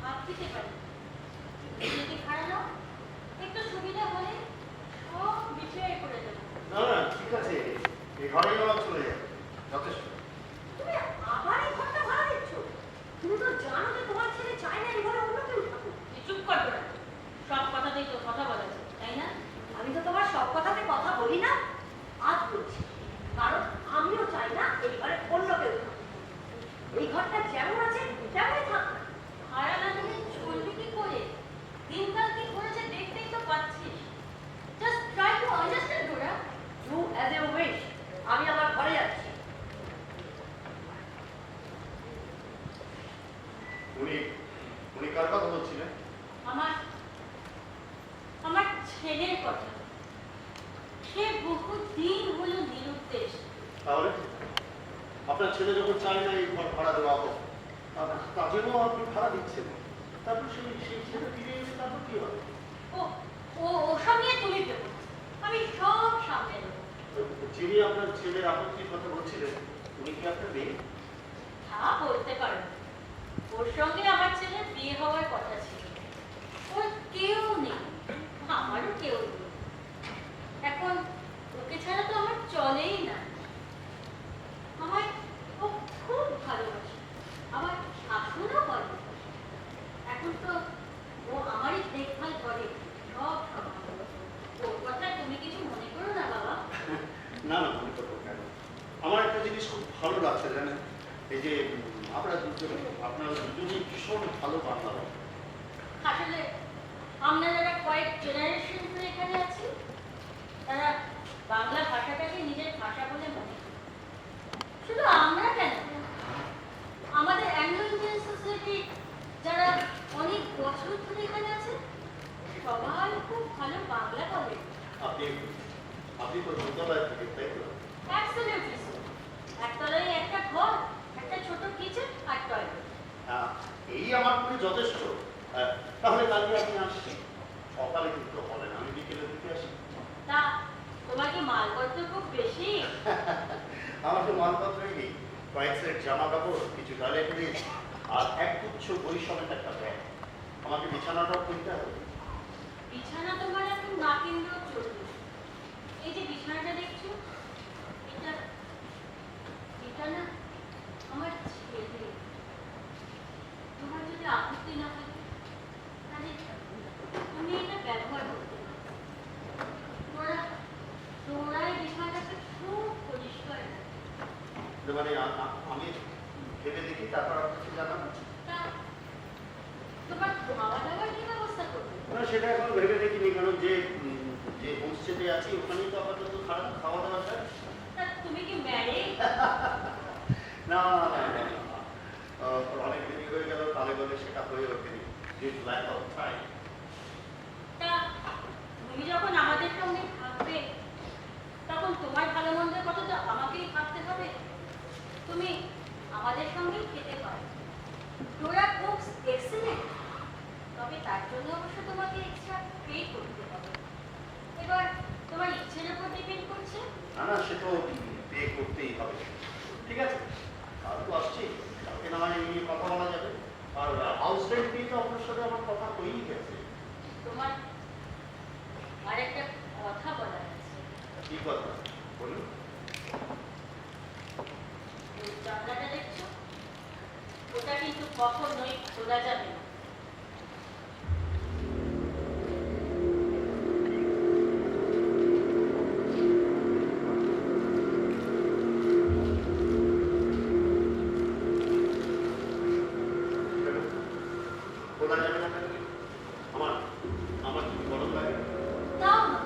হাত দিতে পারি। যদি ভাড়া নাও একটু সুবিধা হলে সব বিষয়ে করে দেবো। না না ঠিক আছে, এই ঘরেই আমার চলে যাবে, যথেষ্ট। তুমি আবার এই ঘরটা ভাড়া দিচ্ছ? তুমি তো জানো যে তোমার ছেলে চায় না এই ঘরে অন্য কেউ থাকুক। চুপ করবে না, সব কথাতেই তো কথা বলা যায়, তাই না? আমি তো তোমার সব কথাতে কথা বলি না, আজ বলছি, কারণ আমিও চাই না এই ঘরে অন্য কেউ থাকুক। এই ঘরটা যেমন আছে তেমনই থাক। ভাড়া না দিলে চলবে কি করে? দিনকাল কি করেছে দেখতেই তো পাচ্ছিস। জাস্ট ট্রাই টু আন্ডারস্ট্যান্ড ডোরা। Do as a wish. আমি আমার ঘরে যাচ্ছি। উনি উনি কার কথা বলছিলেন? আমার ছেলের কথা। সে বহু দিন হলো নিরুদ্দেশ। তাহলে আপনার ছেলে যখন চায় না এই ঘর ভাড়া দেওয়া হোক, তাদেরও আপনি ভাড়া দিচ্ছেন, তারপর সেই ছেলে ফিরে এসে তারপর কি হবে? ও ও ওসব নিয়ে তুমি ভেবো, আমি সব সামনে নেবো। যিনি আপনার ছেলের আপত্তির কথা বলছিলেন উনি কি আপনার মেয়ে? তা বলতে পারো। ওর সঙ্গে আমার ছেলের বিয়ে হওয়ার কথা ছিল। ওর কেউ নেই, আমারও কেউ নেই। এখন ওকে ছাড়া তো আমার চলেই না। আমার ও খুব ভালোবাসে, আমার শাসনও করে। এখন তো ও আমারই দেখভাল করে সব সময়। ওর কথা তুমি কিছু মনে করো না বাবা। না না, মনে করবো কেন? আমার একটা জিনিস খুব ভালো লাগছে জানেন, এই যে আপনারা দুজনেই ভীষণ ভালো বাংলা বলেন। আসলে আমরা যারা কয়েক জেনারেশন ধরে এখানে আছি, তারা বাংলা ভাষাটাকে নিজের ভাষা বলে মনে করি। শুধু আমরা কেন, আমাদের অ্যাংলো ইন্ডিয়ান সোসাইটি যারা অনেক বছর ধরে এখানে আছে, সবাই খুব ভালো বাংলা বলে। আপনি তো দোতলায় থাকেন, তাই তো? Absolutely so. একতলায় একটা ঘর, একটা ছোট কিচেন আর টয়লেট। এই আমার পক্ষে যথেষ্ট। তাহলে কালকে আপনি আসছেন সকালে, কিন্তু বলেন আমি বিকেলের দিকে আসি। তা তোমার কি মালপত্র খুব বেশি? আমার তো মালপত্র নেই, কয়েক সেট জামা কাপড়, কিছু টয়লেট্রিজ আর এক গুচ্ছ বই সমেত একটা ব্যাগ। আমাকে বিছানাটাও কিনতে হবে। বিছানা তোমার এখন না কিনলেও চলবে। এই যে বিছানাটা দেখছো, এটা এটা না আমার ছেলে। তোমার যদি আপত্তি না থাকে তাহলে তুমি এটা ব্যবহার করতে পারো। তোরা এই বিছানাটাকে খুব পরিষ্কার রাখে। মানে আমি ভেবে দেখি, তারপর আপনাকে জানাবো। তা তোমার খাওয়া দাওয়ার কি ব্যবস্থা করবে? না সেটা এখন ভেবে দেখিনি, কারণ যে হোমস্টেতে আছি ওখানেই তো আপাতত খাওয়া দাওয়া যায়। তা তুমি কি ম্যারিড? না অনেক দেরি হয়ে গেল, তাহলে বলে সেটা হয়ে ওঠেনি। তা তুমি যখন আমাদের সঙ্গে থাকবে, তখন তোমার ভালো মন্দের কথা তো আমাকেই ভাবতে হবে। তুমি আমাদের সঙ্গেই খেতে পারো। তোরা খুব এক্সেলেন্ট, তবে তার জন্য অবশ্য তোমাকে এক্সট্রা পে করতে হবে। এবার তোমার ইচ্ছের উপর ডিপেন্ড করছে। না সে তো পে করতেই হবে। ঠিক আছে, কাল তো আসছি, কালকে না হয় নিয়ে কথা বলা যাবে। আর হাউস রেন্ট নিয়ে তো আপনার সাথে আমার কথা হয়েই গেছে। তোমার আর একটা কথা বলার আছে। কি কথা বলুন? ওই জানলাটা দেখছো, ওটা কিন্তু কখনোই খোলা যাবে না। খোলা যাবে না কেন? আমার কি গরম লাগে? তাও না,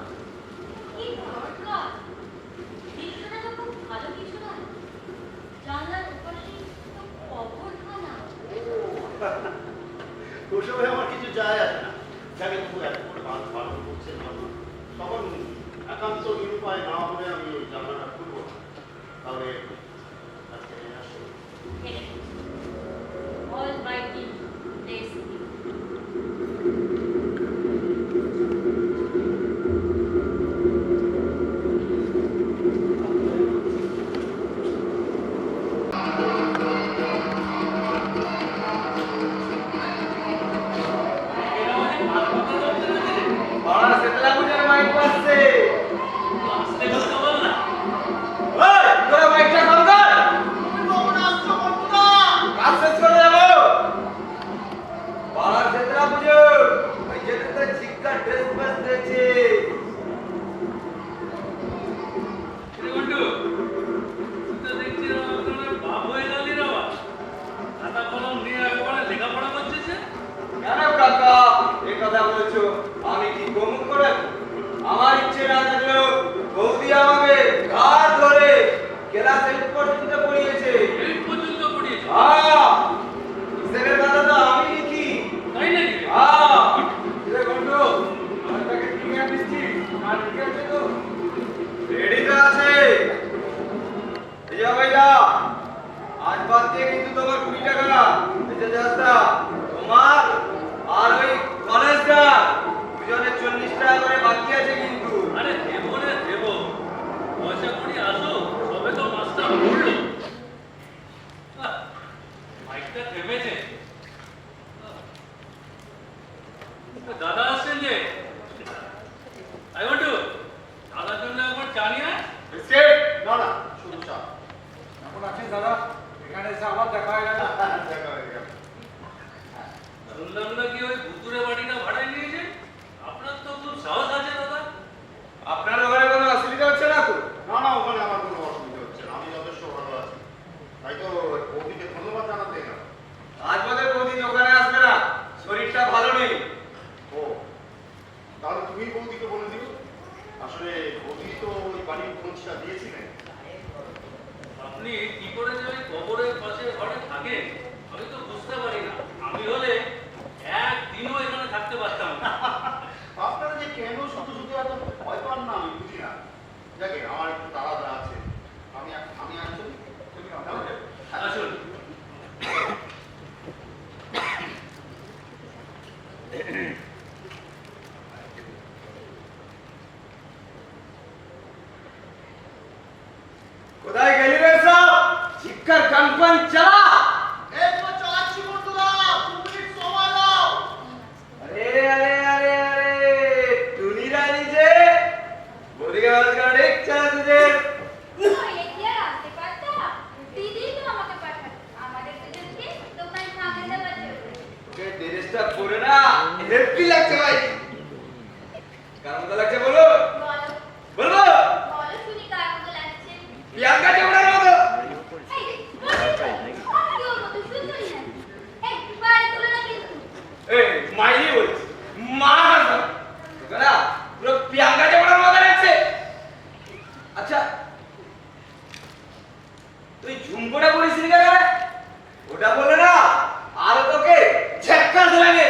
কি দরকার? দৃশ্যটা তো খুব ভালো কিছু নয়। জানলার ওপাশেই তো কবরখানা। ওসবে আমার কিছু যায় আসে না। যাকে খুব এত করে বারণ করছেন যখন, তখন একান্ত নিরুপায় না হলে আমি ওই জানলাটা খুলবো না। তাহলে আজকে আসো। Almighty bless you. শুনলাম নাকি ওই ভুতুরে বাড়িটা ভাড়ায় নিয়েছে। আপনার তো খুব সাহস আছে দাদা। আপনার ওখানে কোনো অসুবিধা হচ্ছে না তো? না না, ওখানে আমার কোনো অসুবিধা হচ্ছে না, আমি যথেষ্ট ভালো আছি। তাই তো বৌদিকে ধন্যবাদ জানাতে গেলাম। আজ বোধ হয় বৌদি দোকানে আসবে না, শরীরটা ভালো নেই। ও, তাহলে তুমি বৌদিকে বলে দিও। আসলে বৌদি তো ওই বাড়ির খোঁজটা দিয়েছিলেন। আপনি কি করে যে ওই কবরের পাশে ঘরে থাকেন আমি তো বুঝতে পারি না। আমি হলে একদিনও এখানে থাকতে পারতাম না। আপনারা যে কেন শুধু শুধু এত ভয় পান না আমি বুঝি না। দেখে আমার একটু তাড়াতাড়ি আছে, আমি আসছি। তুমি আসুন। কোথায় গেলি রে সব? শিক্ষার কানপান চালা। এই তো চালাচ্ছি বন্ধুরা, 2 মিনিট সময় দাও। আরে আরে আরে আরে টুনি রানী যে বৌদিকে মানুষ করা ঠিক চালাতে যে। ওকে ড্রেসটা পরে না হেভি লাগছে ভাই। কার মতো লাগছে বলো? বলবো? প্রিয়াঙ্কা চোপড়ার মতো। এই মাইরি বলছি, মা হাসা তোরা পুরো প্রিয়াঙ্কা চোপড়ার মতো লাগছে। আচ্ছা তুই ঝুমকোটা পরিস নি কেন রে? ওটা বলে না আরো তোকে ঝটকা লাগে।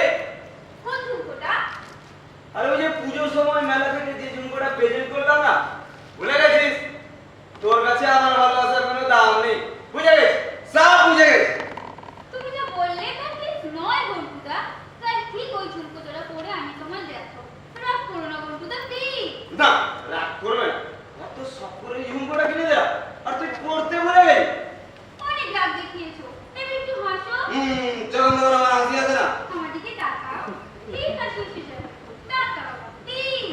আরে ওই যে পুজোর সময় মেলা থেকে যে ঝুমকোটা প্রেজেন্ট করলাম না, ভুলে গেছিস? তোর কাছে আমার ভালোবাসার কোনো দাম নেই, বুঝে গেছিস? সব বুঝে গেছিস। তুমি যা বললে তা ঠিক নয় বন্ধুদা। তাই ঠিক ওই ঝুমকোটা পরে আমি তোমার দেখো। রাগ করো না বন্ধুদা প্লিজ। না রাগ করবে না, এত শখ করে ঝুমকোটা কিনে দেয়া আর তুই পড়তে ভুলে গেলি। অনেক রাগ দেখিয়েছো, এবার একটু হাসো। চরণ ধর আমার হাসি আছে না। আমার দিকে তাকাও। ঠিক আছে সুশীল, তাকাও প্লিজ।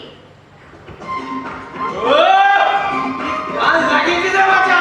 ও গান লাগিয়ে দিতে বাঁচা।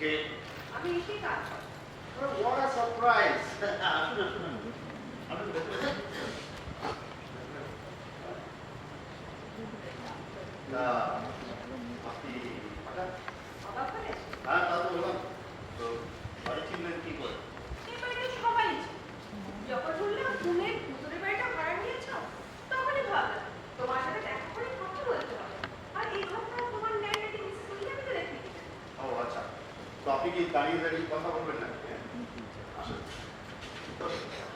কে? আমি এসেই কাজ করব। What a surprise! আসুন আসুন আসুন ভেতরে। তা আপনি হঠাৎ? অবাক হলে হ্যাঁ তা তো বললাম। তো বাড়ি চিনলেন কি করে? এই বাড়িতে সবাই ছিল। যখন শুনলাম তুমি ভুতুরে বাড়িটা ভাড়া নিয়েছো, তখনই ভাবলাম তোমার সাথে দেখা করে কথা বলতে হবে। আর এই ঘরটা তোমার ল্যান্ডে মিসেস উইলিয়ামকে দেখি। ও আচ্ছা, তো আপনি কি দাঁড়িয়ে দাঁড়িয়ে কথা বলবেন না? আসুন,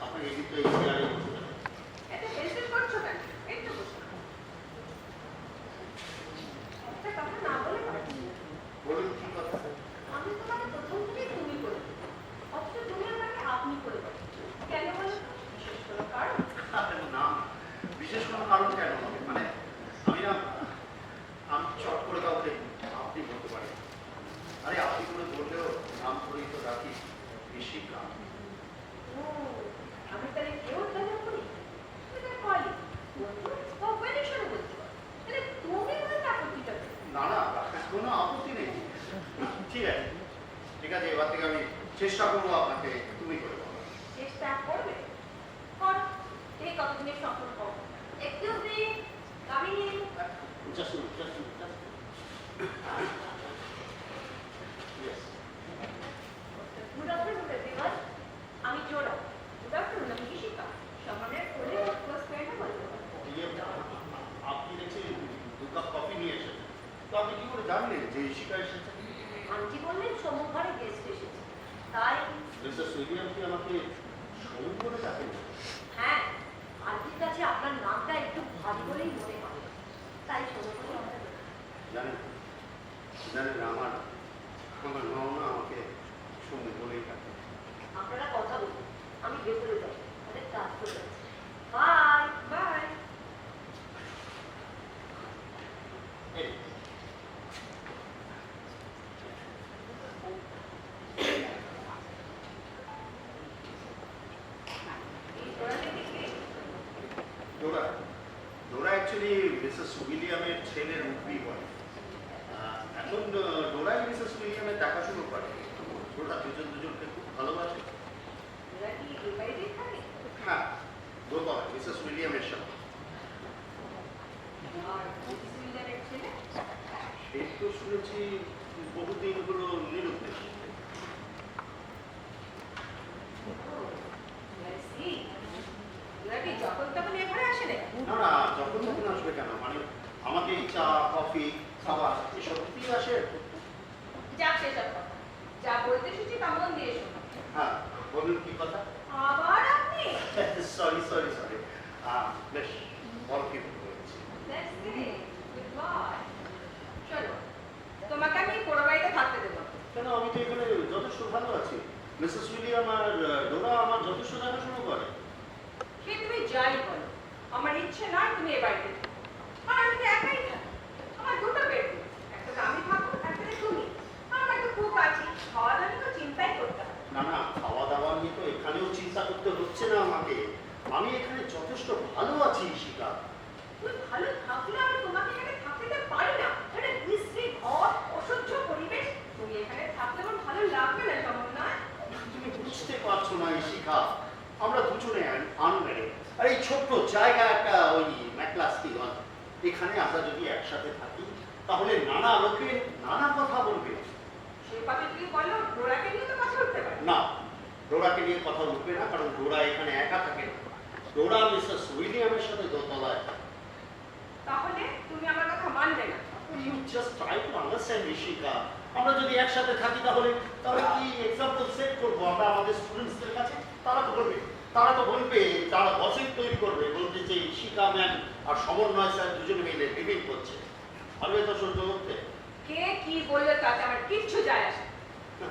আপনাকে কিন্তু এই চেয়ারে বসে যাবেন। এত হেলসেল করছো কেন? একটু বসো। একটা কথা না বলে পারছি না। বলুন কি কথা? আমি তোমাকে প্রথম থেকেই তুমি করে দিই। অথচ তুমি আমাকে আপনি করে দাও। কেন বলো তো? বিশেষ কোনো কারণ? না, বিশেষ কোনো কারণ কেন হবে? মানে আমি চট করে কাউকে আপনি বলতে পারি। আরে আপনি করে বললেও নাম করেই তো রাখি বেশি কাম। ও, আমি তাহলে কেউ তাহলে ঠিক আছে, ঠিক আছে, এবার থেকে আমি চেষ্টা করবো আপনাকে তুমি করে বলো। চেষ্টা করবে কর, এই কতদিনের সম্পর্ক একটু কামিনী Just a minute, just a minute, just a minute. Yes. Good afternoon everyone, আমি জোড়া। গুড আফটারনুন, আমি ঈশিকা। সম্মানের কোলে ক্লোজ ফ্রেন্ডও বলতে পারো। ইয়ে, আপনি দেখছি 2 কাপ কফি নিয়ে এসেছেন, তো আপনি কি করে জানলেন যে ঈশিকা এসেছে? আন্টি বললেন সমুখ ঘরে গেস্ট এসেছে, তাই মিস্টার উইলিয়াম কি আমাকে সমুখ করে ডাকেন? হ্যাঁ, আন্টির কাছে আপনার নামটা একটু ভারী বলেই মনে হয়, তাই সমুখ ঘরে আমরা ডেকেছি। জানেন জানেন আমার আমার মাও না আমাকে সমুখ বলেই ডাকে। আপনারা কথা বলুন, আমি ভেতরে যাই, আমাদের কাজ করে যাচ্ছে। Bye bye. এই, এই জোড়াটা দেখবে ডোরা ডোরা অ্যাকচুয়ালি মিসেস উইলিয়ামের ছেলের রুবি বলে। এখন ডোরাই মিসেস উইলিয়ামের দেখাশুনো করে। ডোরা দুজন দুজনকে খুব ভালোবাসে। এরা কি এই বাড়িতেই থাকে? হ্যাঁ, দোতলায় মিসেস উইলিয়ামের সাথে। আর মিসেস উইলিয়ামের ছেলে? এই তো শুনেছি বহুদিন হলো নিরুদ্দেশ। এরা কি যখন তখন এখানে আসে না? না না, যখন তখন আসবে কেন, মানে আমাকে চা কফি খাবার এসব দিয়ে আসে। যাক সেসব কথা, যা বলতে এসেছি তা মন দিয়ে শোনো। হ্যাঁ, বলুন কি কথা? আবার আপনি? সরি সরি সরি, বেশ বড় কি বলেছি। That's great. Goodbye. চলো, তোমাকে আমি পোড়ো বাড়িতে থাকতে দেবো। কেন, আমি তো এখানে যথেষ্ট ভালো আছি। মিসেস উইলিয়াম আর ডোরা আমার যথেষ্ট দেখাশুনো করে। সে তুমি যাই বলো, আমার ইচ্ছে নয় তুমি এ বাড়িতে থাকো। আর আমি তো একাই থাকি, আমার দুটো বেডরুম, একটাতে আমি থাকবো, একটাতে তুমি। আমার তো খুব আছে, খাওয়া দাওয়া তো চিন্তাই করতে হবে। না না, খাওয়া দাওয়া নিয়ে তো এখানেও চিন্তা করতে হচ্ছে না আমাকে। আমি এখানে যথেষ্ট ভালো আছি ঈশিকা। তুমি ভালো থাকলে আমি তোমাকে এখানে থাকতে দিতে পারি না। এটা বিশ্রী ঘর, অসহ্য পরিবেশ। তুমি এখানে থাকলে আমার ভালো লাগবে না, কেমন না? তুমি বুঝতে পারছো না ঈশিকা, আমরা দুজনে আনম্যারিড, আর এই ছোট্ট জায়গা একটা ওই ম্যাকলাস্কি গঞ্জ, এখানে আমরা যদি একসাথে থাকি তাহলে নানা লোকে নানা কথা বলবে। সে কথা যদি বলো, ডোরাকে নিয়ে তো কথা উঠতে পারে। না, ডোরাকে নিয়ে কথা উঠবে না, কারণ ডোরা এখানে একা থাকে না। ডোরা মিসেস উইলিয়ামের সাথে দোতলায় থাকে। তাহলে তুমি আমার কথা মানবে না। You just try to understand, Ishika. আমরা যদি একসাথে থাকি তাহলে তাহলে কি এক্সাম্পল সেট করবো আমরা আমাদের স্টুডেন্টসদের কাছে? তারা তো বলবে তারা গসিপ তৈরি করবে, বলবে যে ঈশিকা ম্যাম আর সমন্বয় স্যার দুজনে মিলে লিভিং করছে। পারবে তো সহ্য করতে? কে কি বললে তাতে আমার কিচ্ছু যায় আসে না।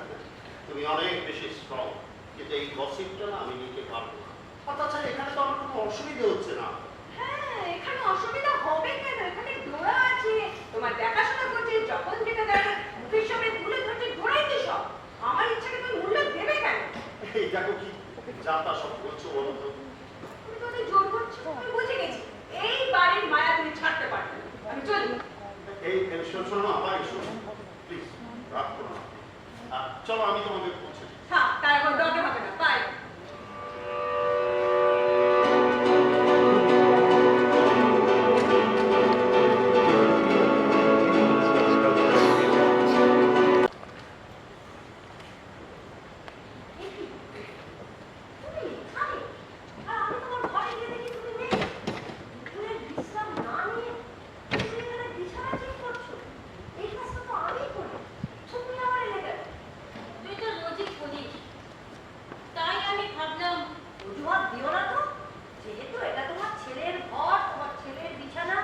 তুমি অনেক বেশি স্ট্রং, কিন্তু এই গসিপটা না আমি নিতে পারবো না। আর তাছাড়া এখানে তো আমার কোনো অসুবিধা হচ্ছে না। হ্যাঁ, এখানে অসুবিধা হবে কেন? এখানে ডোরা আছে, তোমার দেখাশোনা করছে, যখন যেটা দেখো মুখের সামনে তুলে ধরছে, ডোরাই তো সব। আমার ইচ্ছাকে তুমি মূল্য দেবে কেন? এই দেখো কি যা তা সব করছো বলো তো। তুমি তো ওদের জোর করছো, আমি বুঝে গেছি। এই বাড়ির মায়া তুমি ছাড়তে পারবে না। আমি চলি। এই শোনো আবার শোনো, প্লিজ রাগ করো না। চলো আমি তোমাকে পৌঁছে দিই। হ্যাঁ, তার এখন দরকার হবে না। বাই। তুই তো রোজই করিস, তাই আমি ভাবলাম অজুহাত দিও না তো। যেহেতু এটা তোমার ছেলের ঘর, তোমার ছেলের বিছানা,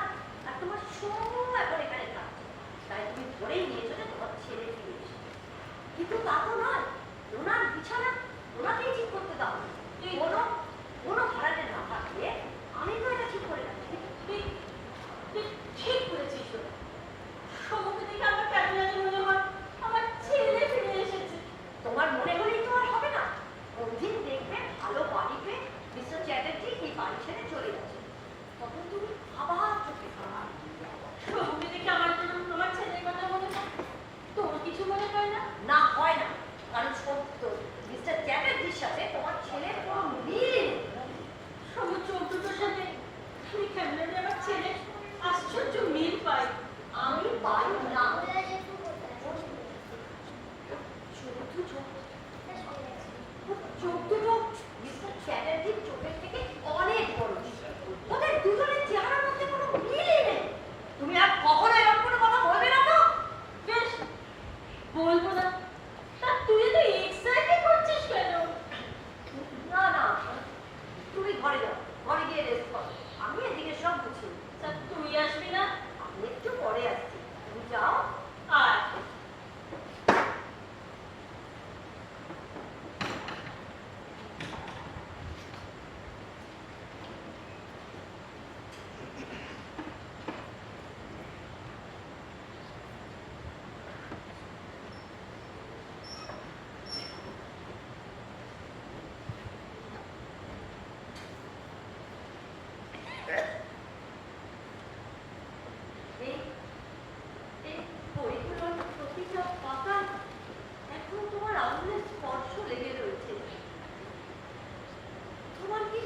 আর তোমার সব এখন এখানে থাকছে, তাই তুমি ধরেই নিয়েছো যে তোমার ছেলে ফিরে এসেছে। কিন্তু তা তো নয়, ওনার বিছানা ওনাকেই ঠিক করতে দাও। তুই কোনো ভাড়াটে না থাকলে আমি তো এটা ঠিক করে রাখছি। তুই তুই ঠিক করেছিস ওরা। সমুখে দেখে আমার কেমন জানি মনে হয় আমার ছেলে ফিরে এসেছে। তোমার মনে হলেই তো আর হবে না। কোনদিন দেখবে ভালো বাড়ি পেয়ে মিস্টার চ্যাটার্জি এই বাড়ি ছেড়ে চলে যাচ্ছে, তখন তুমি আবার চোখে খাওয়া। সমুখে দেখে আমার জন্য আমার ছেলের কথা মনে হয়, তোর কিছু মনে হয় না? কারণ সত্য মিস্টার চ্যাটার্জির সাথে তোমার ছেলের কোনো মিল আমার চোখ দুটোর সাথে আমি কেন জানি আমার ছেলে আশ্চর্য মিল পাই। আমি পাই না চোখ দুটো মিস্টার চ্যাটার্জির চোখের থেকে অনেক বড়। ওদের দুজনের চেহারার মধ্যে কোনো মিলই নেই। তুমি আর কখনো এরকম কোনো কথা বলবে না তো? বেশ, বলবো না। তা তুই তো এক্সাইটেড হচ্ছিস কেন? না না, তুমি ঘরে যাও, ঘরে গিয়ে রেস্ট করো, আমি এদিকে সব গুছিয়ে নিই। তা তুই আসবি না? আমি একটু পরে আসছি, তুমি যাও। আর এই এই বইগুলোর প্রতিটা পাতা এখন তোমার আঙুলের স্পর্শ লেগে রয়েছে। তোমার কি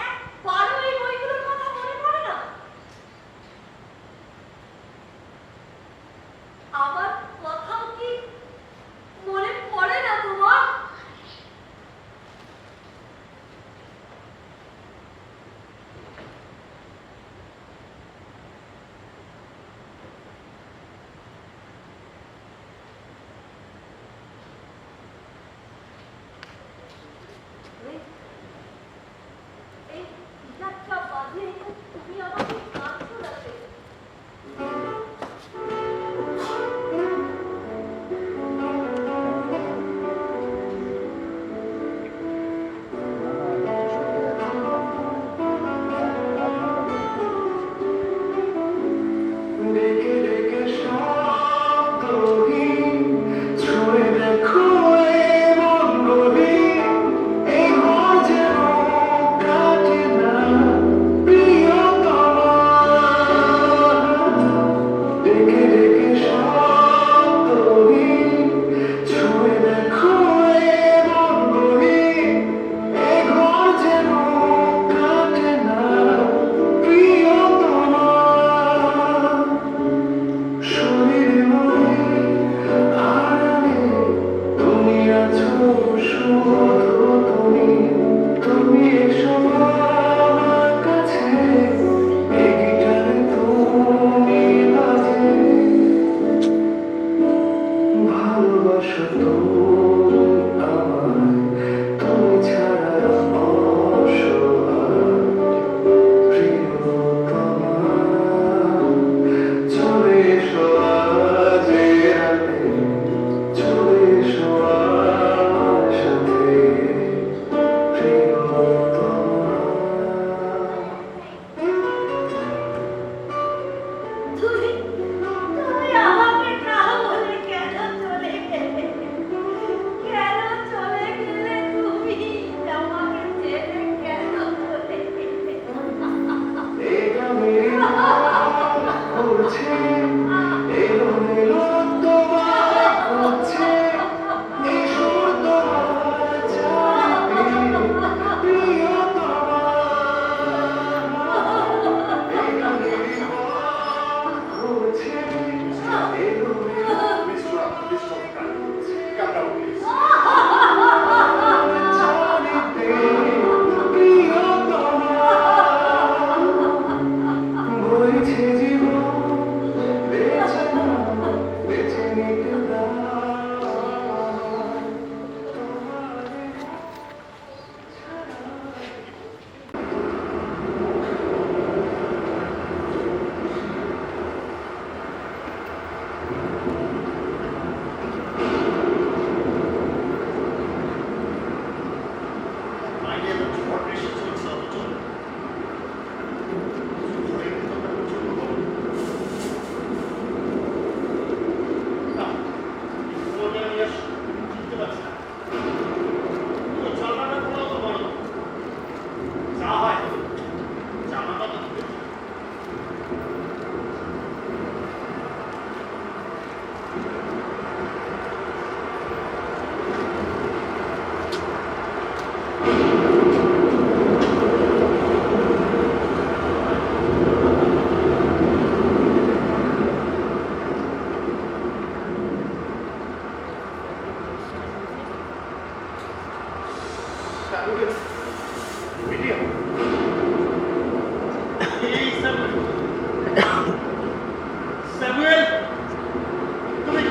একবারও এই বইগুলোর কথা মনে পড়ে না? আমার কথাও কি মনে পড়ে না তোমার? এই হিজাবটা বাঁধে তুমি আমাকে কাঁদছো রাতে। ডেকে ডেকে শব্দহীন ছুঁয়ে দেখো এ মন গভীর, এই ঘর যেন কাটে না প্রিয়তমা। ডেকে ডেকে শব্দহীন ছুঁয়ে দেখো এ মন গভীর, এই ঘর যেন কাটে না প্রিয়তমা। শরীরে মনে আড়ালে তুমি আছো, শুধু তুমি এসো আমার কাছে, এই গিটারে তুমি বাজে। ভালোবাসো তুমি আমায়, তুমি ছাড়া অসহায় প্রিয়তমা। চলে এসো আজ এ রাতে, চলে এসো আমার সাথে।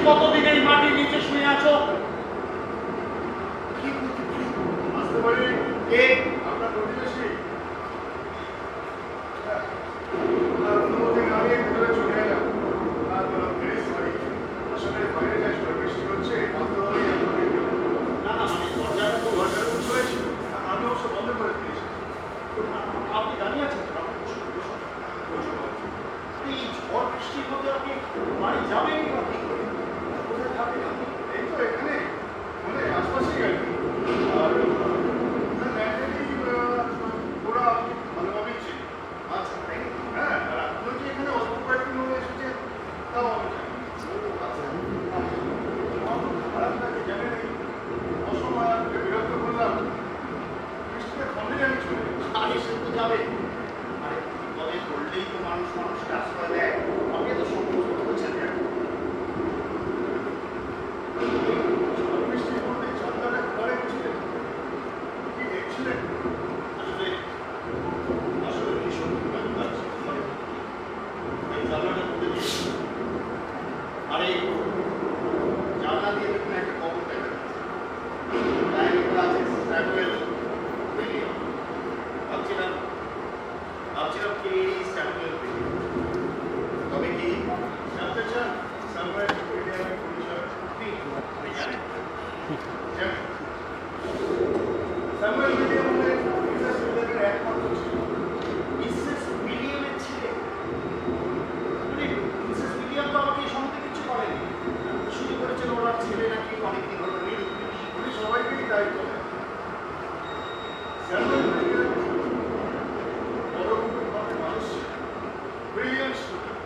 কতদিন এই মাটির নিচে শুয়ে আছো? কি করতে পারি? আসতে পারি কে? আপনার প্রতিবেশী। অনুমতি না নিয়ে ভিতরে চলে এলাম। আর ভেরি সরি, আসলে বাইরে যা ঝড় বৃষ্টি হচ্ছে তাতে হলেই আপনাকে না না মানে দরজাটা তো দরজার উপর চলেছিল, আমি অবশ্য বন্ধ করে দিয়েছি। আপনি দাঁড়িয়ে আছেন তো? আপনি বসুন বসুন বসুন। এই ঝড় বৃষ্টির মধ্যে আপনি বাড়ি যাবেন বা কি করে? কোথায় থাকেন আপনি? এই তো এখানে মানে আশপাশেই আর কি। আর ল্যান্ডেডই ওরা আপনি ভালোভাবেই ছিল। আচ্ছা তাই হ্যাঁ, আর আপনি যে এখানে অল্প কয়েকদিন হয়ে এসেছেন তাও আমি জানি। আচ্ছা আমার খুব খারাপ লাগে জানেন, এই অসময় আপনাকে বিরক্ত করলাম। বৃষ্টিতে খন্ডে আমি চলে আরে সে তো যাবে। আরে তবে করলেই তো মানুষ মানুষকে আশ্রয় দেয়। আপনি তো সম্পূর্ণ বলছেন কেন? বৃষ্টির মধ্যে চাঁদাটা ঘরে গেছিলেন কি দেখছিলেন? আসলে আসলে ভীষণ এই জানলাটা খুলে দিয়েছি। আর এই জানলা দিয়ে দেখুন একটা কবর দেখা যাচ্ছে। গায়ে লেখা আছে স্যামুয়েল উইলিয়াম। ভাবছিলাম কে এই স্যামুয়েল উইলিয়াম। তবে কি জানতে চান স্যামুয়েল উইলিয়ামের পরিচয়? আপনি জানেন? জানেন? স্যামুয়েল উইলিয়াম হলেন মিসেস উইলিয়ামের একমাত্র ছেলে। মিসেস উইলিয়ামের ছেলে? মানে মিসেস উইলিয়াম তো আমাকে এই সম্বন্ধে কিছু বলেনি। শুরু করেছেন ওনার ছেলে নাকি অনেকদিন হলো নিরুদ্দেশ। উনি সবাইকেই দায়িত্ব দেন। স্যামুয়েল উইলিয়াম পরোক্ষভাবে মানুষ ছিলেন। William student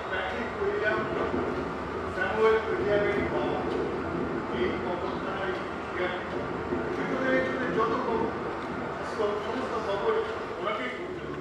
Patrick William Samuel উইলিয়ামের বাবা। এই কবরখানায় ভিতরে যত কবর সমস্ত কবর ওনাকেই করতে হবে।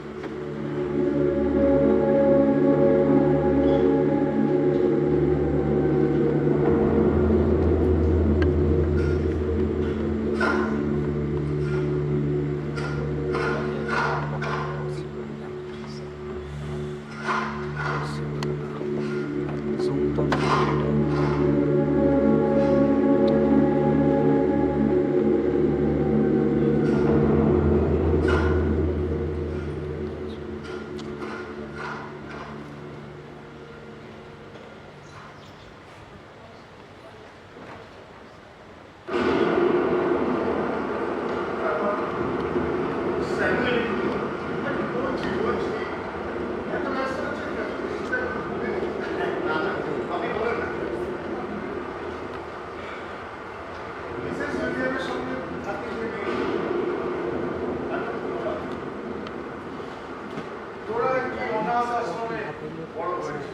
স্যামুয়েল বলছি এত ব্যস্ত আছেন কেন? না না আপনি বলেন না। মিসেস উইলিয়ামের সঙ্গে থাকতে তোরা একটি অনাথ আশ্রমে বড় হয়েছে।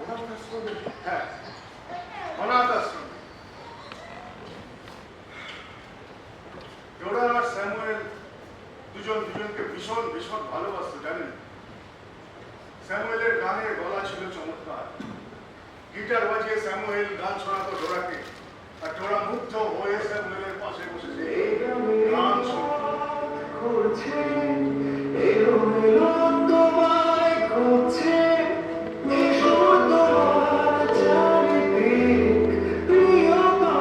অনাথ আশ্রমে? হ্যাঁ অনাথ আশ্রমে। ডোরা আর স্যামুয়েল দুজনকে ভীষণ ভীষণ ভালোবাসতো জানেন। স্যামুয়েলের গানের গলা ছিল চমৎকার। গিটার বাজিয়ে স্যামুয়েল গান শোনাতো ডোরাকে, আর ডোরা মুগ্ধ হয়ে স্যামুয়েলের পাশে বসেছে গান শুনতো। করছে এলোমেলো তোমায় খুঁজছে, এসো তোমার চারিদিক প্রিয়তমা।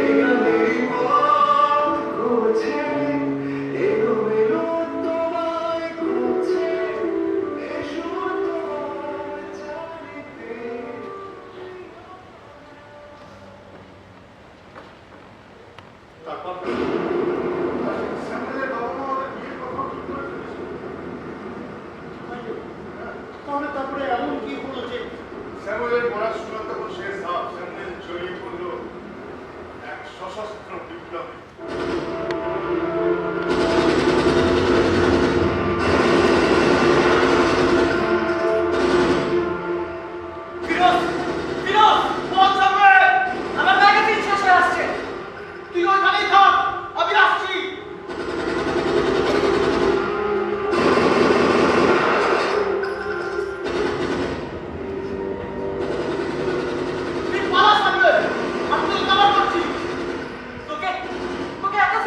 এই গানের পথ খুঁজছে এলোমেলো তোমায় খুঁজছে, এসো তোমার চারিদিক। তারপর স্যামুয়েলের বাবা মা ওদের বিয়ের কথা ঠিক করে ফেলেছিল। তাহলে তারপরে এমন কি হলো যে স্যামুয়েলের পড়াশোনা তখন শেষ ধাপ। স্যামুয়েল জড়িয়ে পড়ল এক সশস্ত্র বিপ্লবে। ফিরোজ ফিরোজ বল সামনে, আমার ম্যাগাজিন শেষ হয়ে আসছে। তুই ওইখানেই থাক, আমি আসছি। তুই পালা সামনে, আমি তো কভার করছি। তোকে তোকে একা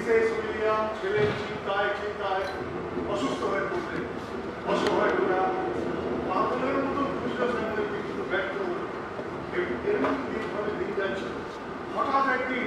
মিসেস উইলিয়াম ছেলের চিন্তায় চিন্তায় অসুস্থ হয়ে পড়লেন। অসহায় ওরা পাগলের মতো খুঁজল স্যামুয়েলকে, কিন্তু ব্যর্থ হল। এরকম দিনভাবে দিন যাচ্ছিল। হঠাৎ একদিন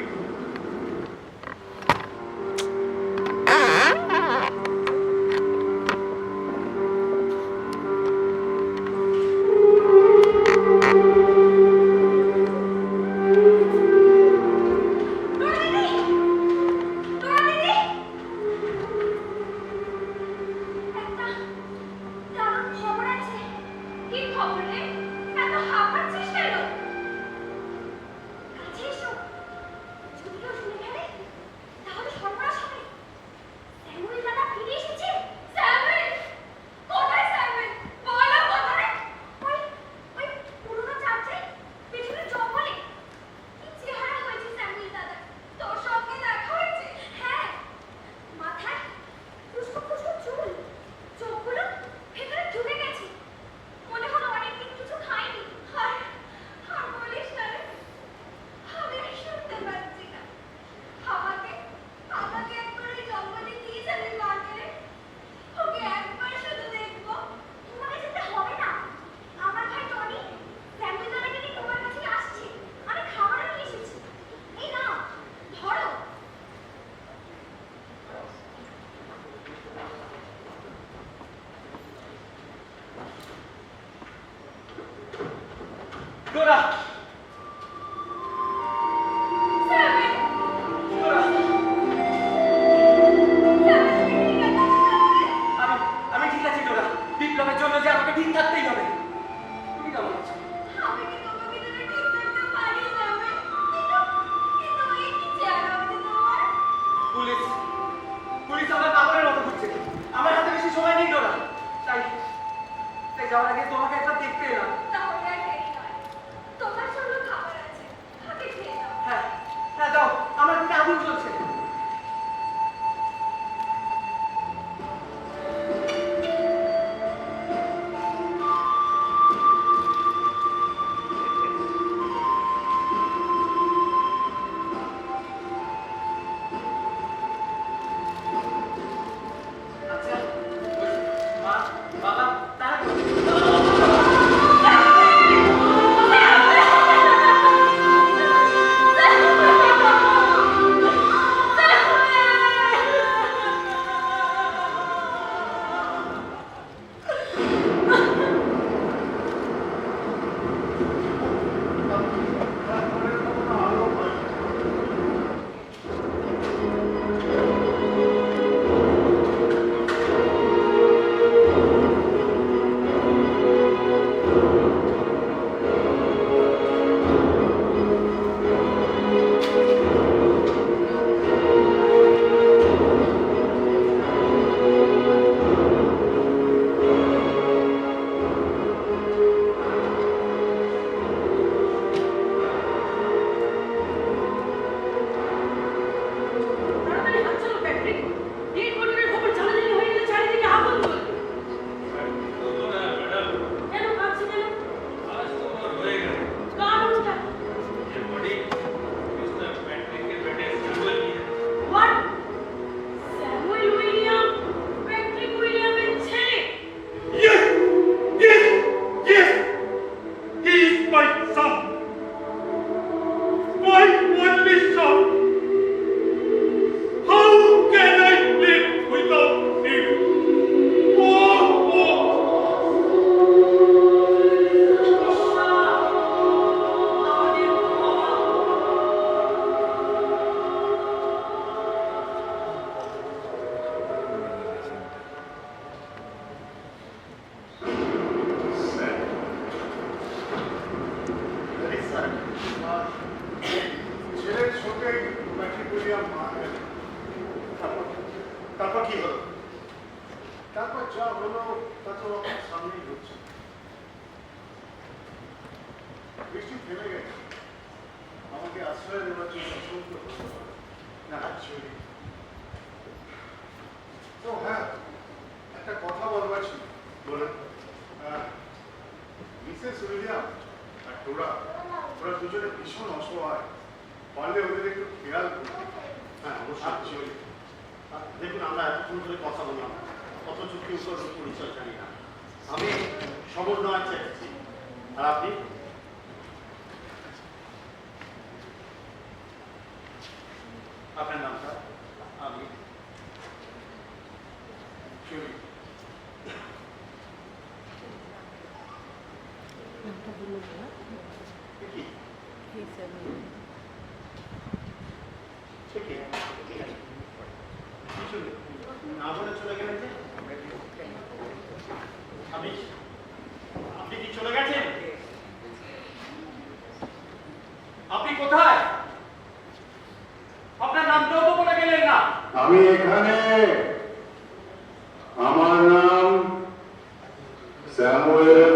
ডোরা, আমি ঠিক আছি ডোরা। বিপ্লবের জন্য যে আমাকে ঠিক থাকতেই হবে। তুমি কেমন আছো? পুলিশ পুলিশ আমার পাগলের মতো ঘুরছে। আমার হাতে বেশি সময় নেই ডোরা। তাই তাই যাওয়ার আগে তোমাকে একবার দেখতে এলাম। হ্যাঁ হ্যাঁ, দাও, আমার দিকে আগুন চলছে। আচ্ছা, মা, বাবা, তারা ছেলের সঙ্গে ম্যাট্রিক উইলিয়াম মারা গেল। তারপর কি হলো? তারপর যা হলো তা তো আমার সামনেই হচ্ছে। বৃষ্টি থেমে গেছে। আমাকে আশ্রয় দেওয়ার জন্য অসংখ্য ধন্যবাদ। না, অ্যাকচুয়ালি তো হ্যাঁ, একটা কথা বলবার ছিল। বলুন। মিসেস উইলিয়াম আর ওরা দুজনে ভীষণ অসহায়। পারলে ওদের একটু খেয়াল করবে। হ্যাঁ অবশ্যই। দেখুন আমরা এতক্ষণ ধরে কথা বললাম, অথচ কেউ কারোর পরিচয় জানি না। আমি সমন্বয় চেয়েছি, আর আপনি? আপনার নামটা? আমি শিউলি। কি? ঠিকই। কিছু না বলে চলে গেলেন যে? আপনি কি চলে গেছেন? আপনি কোথায়? আপনার নামটাও তো বলে গেলেন না। আমি এখানে। আমার নাম Samuel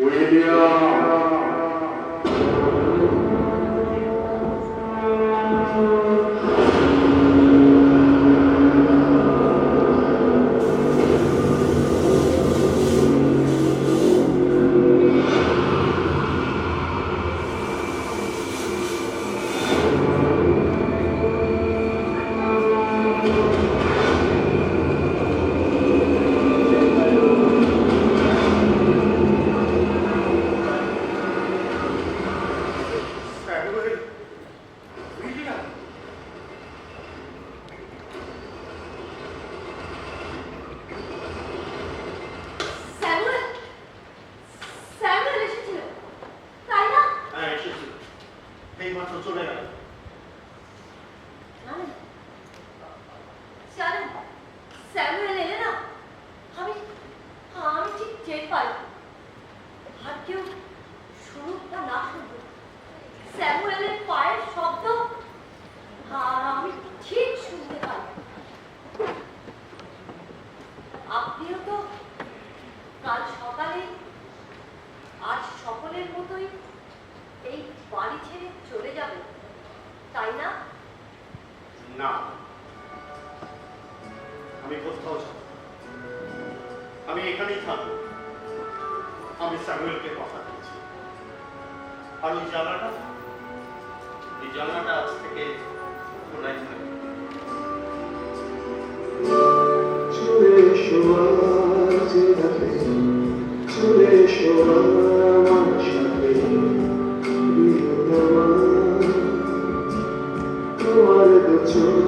William. Samuel William. Samuel Samuel এসেছিল, তাই না? হ্যাঁ এসেছিল, এইমাত্র চলে গেল। জানেন জানেন স্যামুয়েল এলে না আমি আমি ঠিক টের পাই। আর কেউ শুনুক বা না শুনুক, স্যামুয়েলের পায়ের শব্দ আর আমি ঠিক শুনতে পাই। আপনিও তো কাল সকালে আজ সকলের মতোই এই বাড়ি ছেড়ে চলে যাবেন, তাই না? না, আমি কোথাও যাব না। আমি এখানেই থাকবো। আমি স্যামুয়েলকে কথা দিয়েছি। আর ওই জানলাটা আজ থেকে খোলাই থাকবে। চলে এসো আজ রাতে, চলে এসো আমার সাথে, প্রিয়তমা। তোমার দু চোখ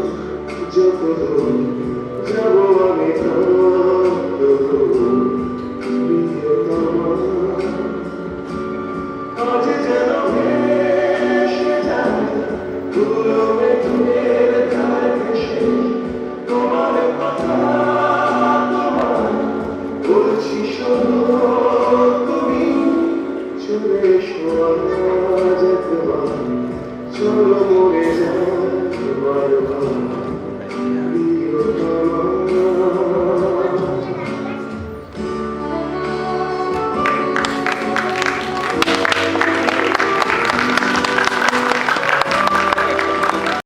যত দূর যাব আমি তত দূর, প্রিয়তমা। আজ যেন ভেসে যায় ধুলো মেঘের ধার ঘেঁষে, তোমার কথা তোমার বলছি শোনো তুমি। চলে এসো আজ একবার, চলো মরে যাই বারবার।